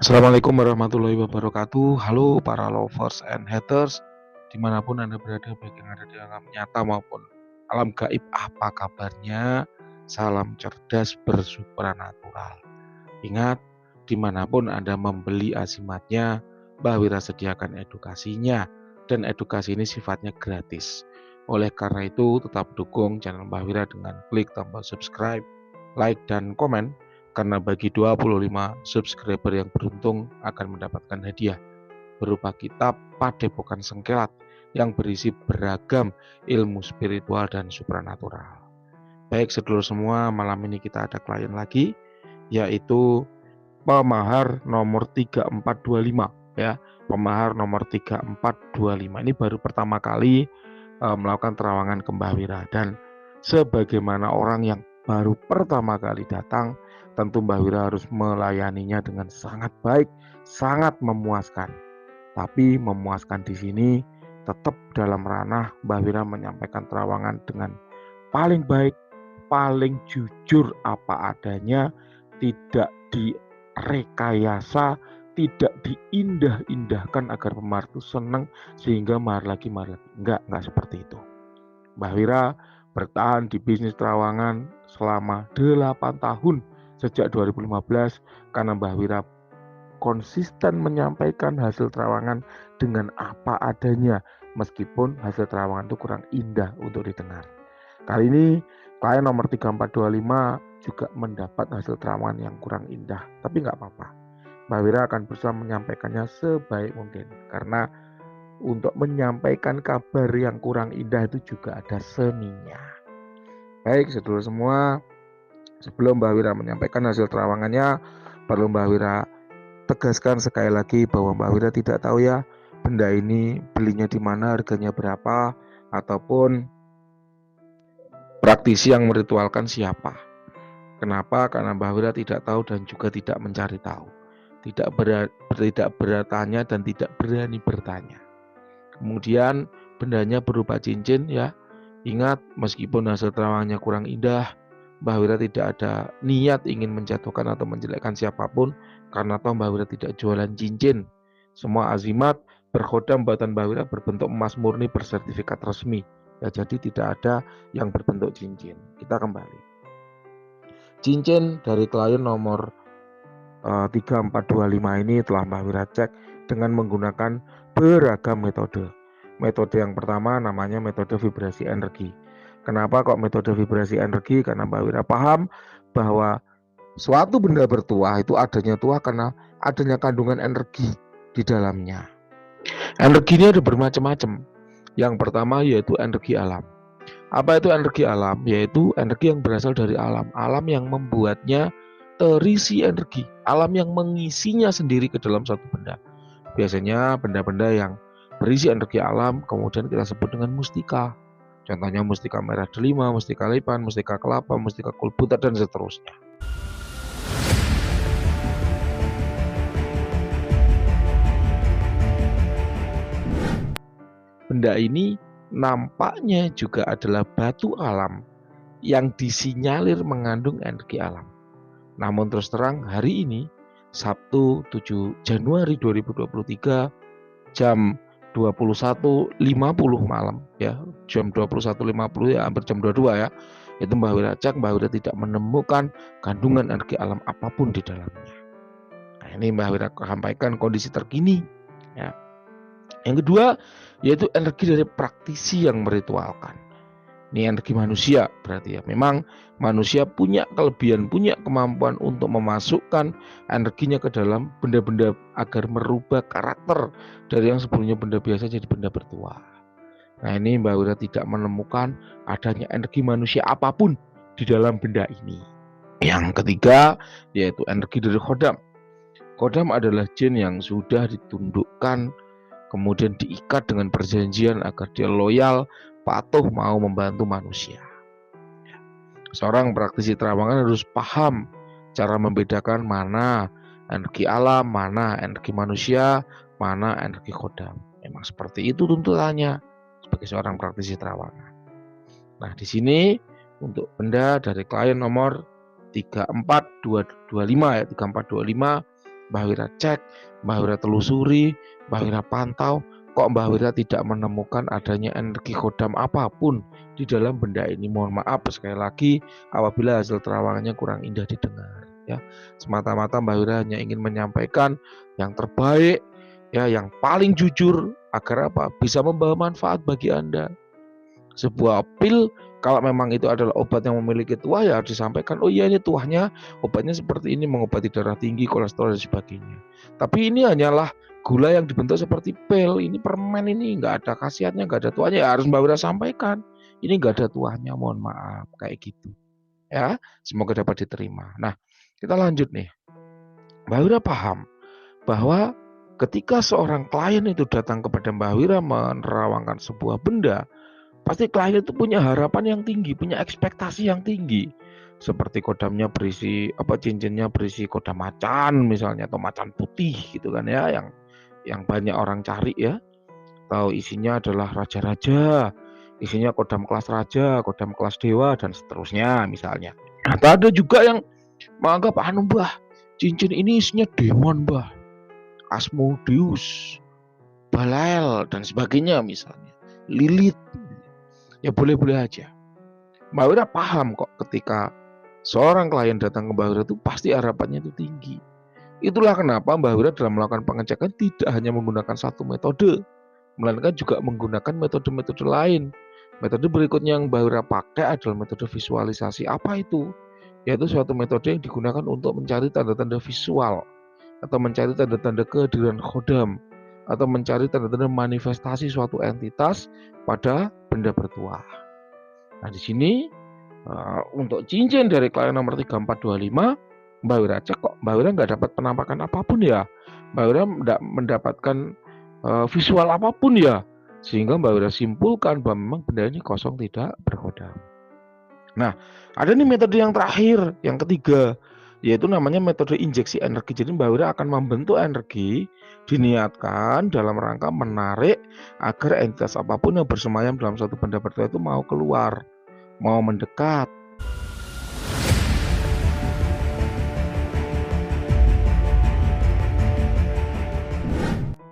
Assalamualaikum warahmatullahi wabarakatuh. Halo para lovers and haters, dimanapun Anda berada, baik yang ada di alam nyata maupun alam gaib, apa kabarnya? Salam cerdas bersupranatural. Ingat, dimanapun Anda membeli asimatnya, Mbah Wira sediakan edukasinya, dan edukasi ini sifatnya gratis. Oleh karena itu, tetap dukung channel Mbah Wira dengan klik tombol subscribe, like, dan komen, karena bagi 25 subscriber yang beruntung akan mendapatkan hadiah berupa kitab Padepokan Sengkelat yang berisi beragam ilmu spiritual dan supranatural. Baik sedulur semua, malam ini kita ada klien lagi, yaitu pemahar nomor 3425 ya. Pemahar nomor 3425 ini baru pertama kali melakukan terawangan ke Mbah Wira, dan sebagaimana orang yang baru pertama kali datang, tentu Mbah Wira harus melayaninya dengan sangat baik, sangat memuaskan. Tapi memuaskan di sini tetap dalam ranah Mbah Wira menyampaikan terawangan dengan paling baik, paling jujur apa adanya, tidak direkayasa, tidak diindah-indahkan agar pemahar itu senang sehingga mahar lagi. Enggak seperti itu. Mbah Wira bertahan di bisnis terawangan selama 8 tahun sejak 2015 karena Mbah Wira konsisten menyampaikan hasil terawangan dengan apa adanya, meskipun hasil terawangan itu kurang indah untuk didengar. Kali ini klien nomor 3425 juga mendapat hasil terawangan yang kurang indah, tapi nggak apa-apa. Mbah Wira akan berusaha menyampaikannya sebaik mungkin, karena untuk menyampaikan kabar yang kurang indah itu juga ada seninya. Baik sedulur semua, sebelum Mbah Wira menyampaikan hasil terawangannya, perlu Mbah Wira tegaskan sekali lagi bahwa Mbah Wira tidak tahu ya benda ini belinya di mana, harganya berapa, ataupun praktisi yang meritualkan siapa. Kenapa? Karena Mbah Wira tidak tahu dan juga tidak mencari tahu, tidak bertanya dan tidak berani bertanya. Kemudian bendanya berupa cincin ya. Ingat, meskipun hasil terawangannya kurang indah, Mbah Wira tidak ada niat ingin menjatuhkan atau menjelekkan siapapun, karena toh Mbah Wira tidak jualan cincin. Semua azimat berkhodam buatan Mbah Wira berbentuk emas murni bersertifikat resmi. Ya, jadi tidak ada yang berbentuk cincin. Kita kembali. Cincin dari klien nomor 3425 ini telah Mbah Wira cek dengan menggunakan beragam metode. Metode yang pertama namanya metode vibrasi energi. Kenapa kok metode vibrasi energi? Karena Mbah Wira paham bahwa suatu benda bertuah itu adanya tuah karena adanya kandungan energi di dalamnya. Energi ini ada bermacam-macam. Yang pertama yaitu energi alam. Apa itu energi alam? Yaitu energi yang berasal dari alam. Alam yang membuatnya terisi energi. Alam yang mengisinya sendiri ke dalam satu benda. Biasanya benda-benda yang berisi energi alam kemudian kita sebut dengan mustika. Contohnya mustika merah delima, mustika lipan, mustika kelapa, mustika kulbuta, dan seterusnya. Benda ini nampaknya juga adalah batu alam yang disinyalir mengandung energi alam. Namun terus terang hari ini Sabtu 7 Januari 2023 jam 21.50 malam ya, jam 21.50 ya, hampir jam 22 ya, itu Mbah Wira cek, Mbah Wira tidak menemukan kandungan energi alam apapun di dalamnya. Nah, ini Mbah Wira sampaikan kondisi terkini ya. Yang kedua yaitu energi dari praktisi yang meritualkan. Ini energi manusia berarti ya. Memang manusia punya kelebihan, punya kemampuan untuk memasukkan energinya ke dalam benda-benda agar merubah karakter dari yang sebelumnya benda biasa jadi benda bertuah. Nah, ini Mbah Wira tidak menemukan adanya energi manusia apapun di dalam benda ini. Yang ketiga yaitu energi dari khodam. Khodam adalah jin yang sudah ditundukkan, kemudian diikat dengan perjanjian agar dia loyal, patuh, mau membantu manusia. Seorang praktisi terawangan harus paham cara membedakan mana energi alam, mana energi manusia, mana energi khodam. Memang seperti itu tuntutannya sebagai seorang praktisi terawangan. Nah, di sini untuk benda dari klien nomor 3425 ya, 3425 Mbah Wira cek, Mbah Wira telusuri, Mbah Wira pantau, kok Mbah Wira tidak menemukan adanya energi khodam apapun di dalam benda ini. Mohon maaf sekali lagi apabila hasil terawangannya kurang indah didengar, ya. Semata-mata Mbah Wira hanya ingin menyampaikan yang terbaik, ya, yang paling jujur agar apa? Bisa membawa manfaat bagi Anda. Sebuah pil kalau memang itu adalah obat yang memiliki tuah, ya harus disampaikan, oh iya ini tuahnya obatnya seperti ini, mengobati darah tinggi, kolesterol dan sebagainya. Tapi ini hanyalah gula yang dibentuk seperti pil, ini permen, ini nggak ada khasiatnya, nggak ada tuahnya, ya harus Mbak Wira sampaikan. Ini nggak ada tuahnya, mohon maaf, kayak gitu. Ya, semoga dapat diterima. Nah, kita lanjut nih. Mbak Wira paham bahwa ketika seorang klien itu datang kepada Mbak Wira menerawangkan sebuah benda, pasti klien itu punya harapan yang tinggi, punya ekspektasi yang tinggi. Seperti kodamnya berisi cincinnya berisi kodam macan misalnya, atau macan putih gitu kan ya, yang banyak orang cari ya. Atau isinya adalah raja-raja, isinya kodam kelas raja, kodam kelas dewa dan seterusnya misalnya. Atau ada juga yang menganggap Mbah, cincin ini isinya demon, Mbah. Asmodeus, Balael dan sebagainya misalnya. Lilith. Ya boleh-boleh aja. Mbak Wira paham kok ketika seorang klien datang ke Mbak Wira itu pasti harapannya itu tinggi. Itulah kenapa Mbak Wira dalam melakukan pengecekan tidak hanya menggunakan satu metode, melainkan juga menggunakan metode-metode lain. Metode berikutnya yang Mbak Wira pakai adalah metode visualisasi. Apa itu? Yaitu suatu metode yang digunakan untuk mencari tanda-tanda visual, atau mencari tanda-tanda kehadiran khodam, atau mencari tanda-tanda manifestasi suatu entitas pada benda bertuah. Nah, di sini untuk cincin dari klien nomor 3425, Mbak Wira cek kok Mbak Wira nggak dapat penampakan apapun ya, Mbak Wira tidak mendapatkan visual apapun ya, sehingga Mbak Wira simpulkan bahwa memang benda ini kosong, tidak berkhodam. Nah, ada nih metode yang terakhir, yang ketiga, yaitu namanya metode injeksi energi. Jadi Mbak Wira akan membentuk energi, diniatkan dalam rangka menarik agar entitas apapun yang bersemayam dalam suatu benda bertuah itu mau keluar, mau mendekat.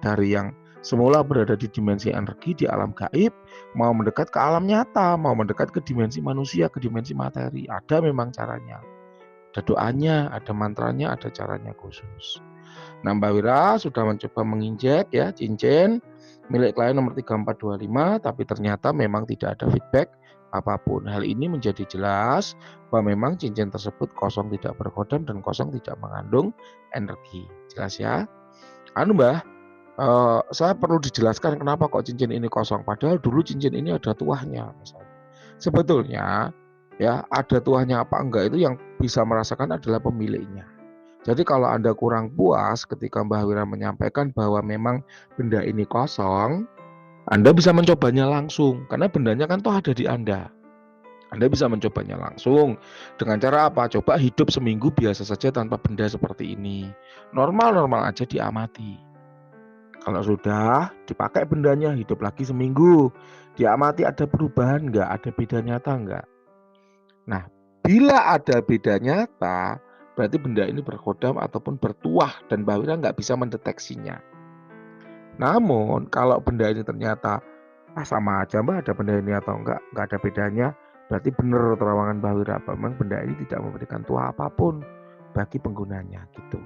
Dari yang semula berada di dimensi energi, di alam gaib, mau mendekat ke alam nyata, mau mendekat ke dimensi manusia, ke dimensi materi. Ada memang caranya. Ada doanya, ada mantranya, ada caranya khusus. Nah, Mbak Wira sudah mencoba menginjek ya cincin milik klien nomor 3425, tapi ternyata memang tidak ada feedback apapun. Hal ini menjadi jelas bahwa memang cincin tersebut kosong, tidak berkhodam, dan kosong, tidak mengandung energi. Jelas ya? Mbah, saya perlu dijelaskan kenapa kok cincin ini kosong, padahal dulu cincin ini ada tuahnya misalnya. Sebetulnya ya, ada tuahnya apa enggak itu yang bisa merasakan adalah pemiliknya. Jadi kalau Anda kurang puas ketika Mbah Wira menyampaikan bahwa memang benda ini kosong, Anda bisa mencobanya langsung, karena bendanya kan toh ada di Anda. Anda bisa mencobanya langsung dengan cara apa? Coba hidup seminggu biasa saja tanpa benda seperti ini. Normal-normal aja diamati. Kalau sudah dipakai bendanya, hidup lagi seminggu, diamati ada perubahan enggak, ada beda nyata enggak. Nah, bila ada beda nyata, berarti benda ini berkhodam ataupun bertuah dan Mbak Wira nggak bisa mendeteksinya. Namun, kalau benda ini ternyata sama aja Mbak, ada benda ini atau nggak ada bedanya, berarti benar terawangan Mbak Wira, memang benda ini tidak memberikan tuah apapun bagi penggunanya gitu.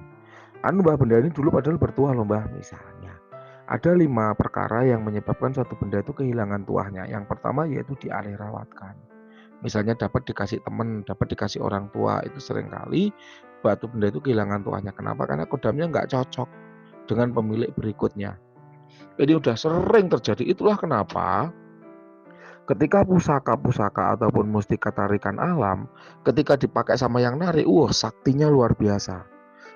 Mbak, benda ini dulu padahal bertuah loh Mbah, misalnya. Ada 5 perkara yang menyebabkan suatu benda itu kehilangan tuahnya. Yang pertama yaitu dialih rawatkan. Misalnya dapat dikasih teman, dapat dikasih orang tua, itu seringkali batu benda itu kehilangan tuahnya. Kenapa? Karena kodamnya nggak cocok dengan pemilik berikutnya. Ini udah sering terjadi. Itulah kenapa ketika pusaka-pusaka ataupun mustika tarikan alam, ketika dipakai sama yang narik, saktinya luar biasa.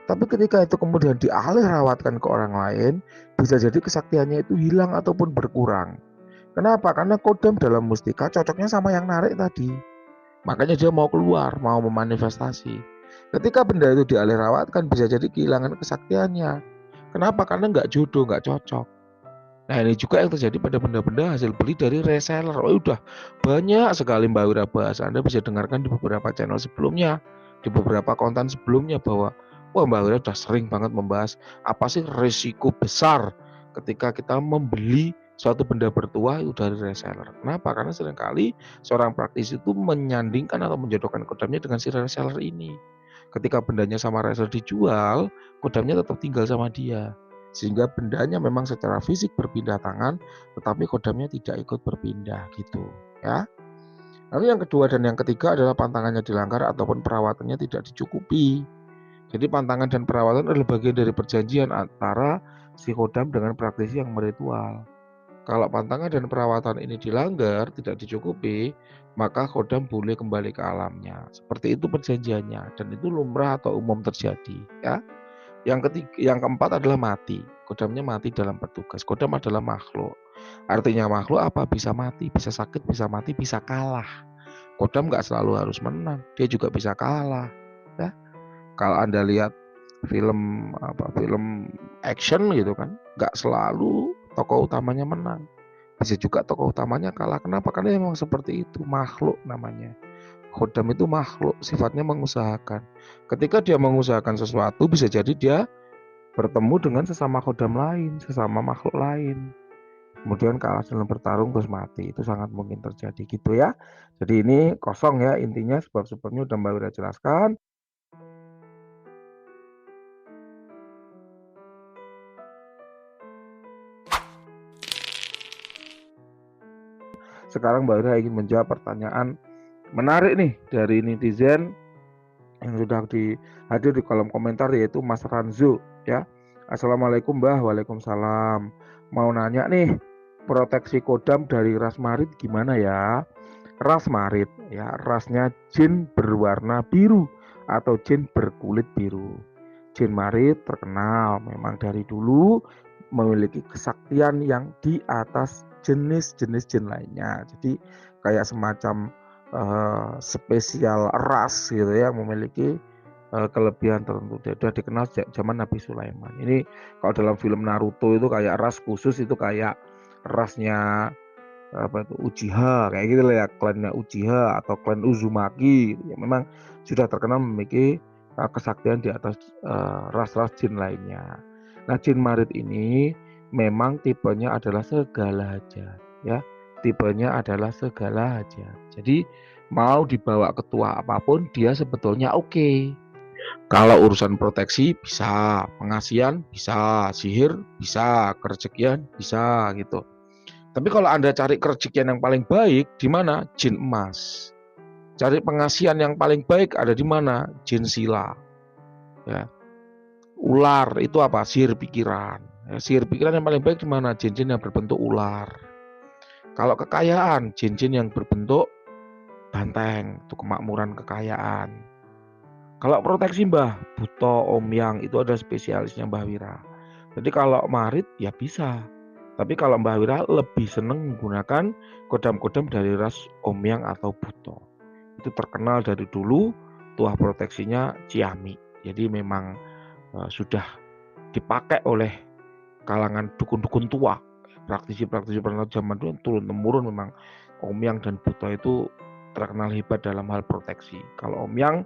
Tapi ketika itu kemudian dialih rawatkan ke orang lain, bisa jadi kesaktiannya itu hilang ataupun berkurang. Kenapa? Karena kodam dalam mustika cocoknya sama yang narik tadi. Makanya dia mau keluar, mau memanifestasi. Ketika benda itu dialih rawatkan, bisa jadi kehilangan kesaktiannya. Kenapa? Karena nggak jodoh, nggak cocok. Nah, ini juga yang terjadi pada benda-benda hasil beli dari reseller. Udah banyak sekali Mbak Wira bahas. Anda bisa dengarkan di beberapa channel sebelumnya, di beberapa konten sebelumnya, bahwa Wah, Mbak Wira sudah sering banget membahas apa sih risiko besar ketika kita membeli suatu benda bertuah itu dari reseller. Kenapa? Karena seringkali seorang praktisi itu menyandingkan atau menjodohkan kodamnya dengan si reseller ini. Ketika bendanya sama reseller dijual, kodamnya tetap tinggal sama dia. Sehingga bendanya memang secara fisik berpindah tangan, tetapi kodamnya tidak ikut berpindah gitu, ya. Lalu yang kedua dan yang ketiga adalah pantangannya dilanggar ataupun perawatannya tidak dicukupi. Jadi pantangan dan perawatan adalah bagian dari perjanjian antara si kodam dengan praktisi yang meritual. Kalau pantangan dan perawatan ini dilanggar, tidak dicukupi, maka kodam boleh kembali ke alamnya. Seperti itu perjanjiannya, dan itu lumrah atau umum terjadi. Ya. Yang keempat adalah mati. Kodamnya mati dalam bertugas. Kodam adalah makhluk. Artinya makhluk apa? Bisa mati, bisa sakit, bisa mati, bisa kalah. Kodam nggak selalu harus menang, dia juga bisa kalah. Ya. Kalau Anda lihat film action gitu kan, nggak selalu tokoh utamanya menang, bisa juga tokoh utamanya kalah. Kenapa? Karena memang seperti itu, makhluk namanya. Kodam itu makhluk, sifatnya mengusahakan. Ketika dia mengusahakan sesuatu, bisa jadi dia bertemu dengan sesama kodam lain, sesama makhluk lain, kemudian kalah dalam bertarung terus mati. Itu sangat mungkin terjadi gitu ya. Jadi ini kosong ya intinya, sebab-sebabnya udah Mbak Wira jelaskan. Sekarang Mbak Wira ingin menjawab pertanyaan menarik nih dari netizen yang sudah hadir di kolom komentar, yaitu Mas Ranzo ya. Assalamualaikum Mbah. Waalaikumsalam. Mau nanya nih, proteksi kodam dari ras marit gimana ya? Ras marit ya, rasnya jin berwarna biru atau jin berkulit biru. Jin marit terkenal memang dari dulu memiliki kesaktian yang di atas jenis-jenis jin lainnya. Jadi kayak semacam spesial ras gitu ya, memiliki kelebihan tertentu. Dia sudah dikenal sejak zaman Nabi Sulaiman. Ini kalau dalam film Naruto itu kayak ras khusus, itu kayak rasnya apa itu Uchiha, kayak gitu lah ya, klannya Uchiha atau klan Uzumaki ya, memang sudah terkenal memiliki kesaktian di atas ras-ras jin lainnya. Nah, jin marit ini memang tipenya adalah segala hajat ya. Tipenya adalah segala hajat. Jadi mau dibawa ketua apapun dia sebetulnya oke. Kalau urusan proteksi bisa, pengasihan bisa, sihir bisa, kerejekian bisa gitu. Tapi kalau Anda cari kerejekian yang paling baik di mana? Jin emas. Cari pengasihan yang paling baik ada di mana? Jin sila. Ya. Ular itu apa? Sihir pikiran. Ya, sihir pikiran yang paling baik di mana? Jin-jin yang berbentuk ular. Kalau kekayaan, jin-jin yang berbentuk banteng, itu kemakmuran kekayaan. Kalau proteksi Mbah, Buto, Omyang itu ada spesialisnya Mbah Wira. Jadi kalau marit ya bisa. Tapi kalau Mbah Wira lebih seneng menggunakan kodam-kodam dari ras Omyang atau Buto. Itu terkenal dari dulu, tuah proteksinya Ciami. Jadi memang sudah dipakai oleh kalangan dukun-dukun tua. Praktisi-praktisi pada zaman dulu turun-temurun memang Omyang dan Buto itu terkenal hebat dalam hal proteksi. Kalau Omyang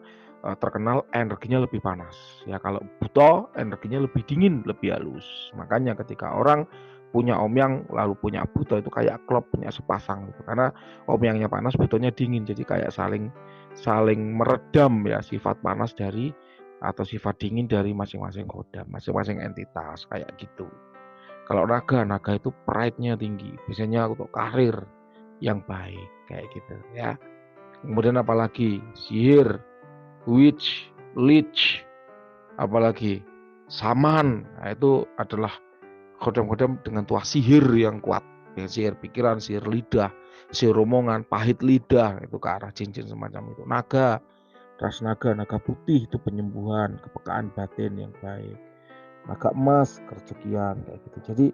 terkenal energinya lebih panas. Ya kalau Buto energinya lebih dingin, lebih halus. Makanya ketika orang punya Omyang lalu punya Buto itu kayak klop punya sepasang gitu. Karena Omyangnya panas, Butonya dingin. Jadi kayak saling meredam ya sifat panas dari atau sifat dingin dari masing-masing kodam, masing-masing entitas kayak gitu. Kalau naga itu pride-nya tinggi, biasanya untuk karir yang baik kayak gitu ya. Kemudian apalagi sihir, witch, lich, apalagi saman. Nah, itu adalah kodam-kodam dengan tuah sihir yang kuat. Ya, sihir pikiran, sihir lidah, sihir omongan, pahit lidah, itu ke arah jin-jin semacam itu. Naga, ras naga, naga putih itu penyembuhan, kepekaan batin yang baik. Naga emas, kerejekian kayak gitu. Jadi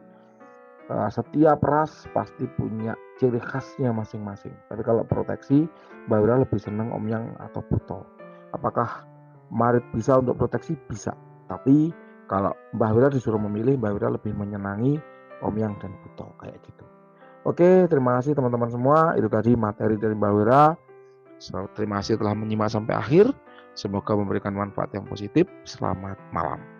setiap ras pasti punya ciri khasnya masing-masing. Tapi kalau proteksi, Mbak Wira lebih senang Omyang atau Buto. Apakah marit bisa untuk proteksi? Bisa. Tapi kalau Mbak Wira disuruh memilih, Mbak Wira lebih menyenangi Omyang dan Buto kayak gitu. Oke, terima kasih teman-teman semua. Itu tadi materi dari Mbak Wira. Terima kasih telah menyimak sampai akhir. Semoga memberikan manfaat yang positif. Selamat malam.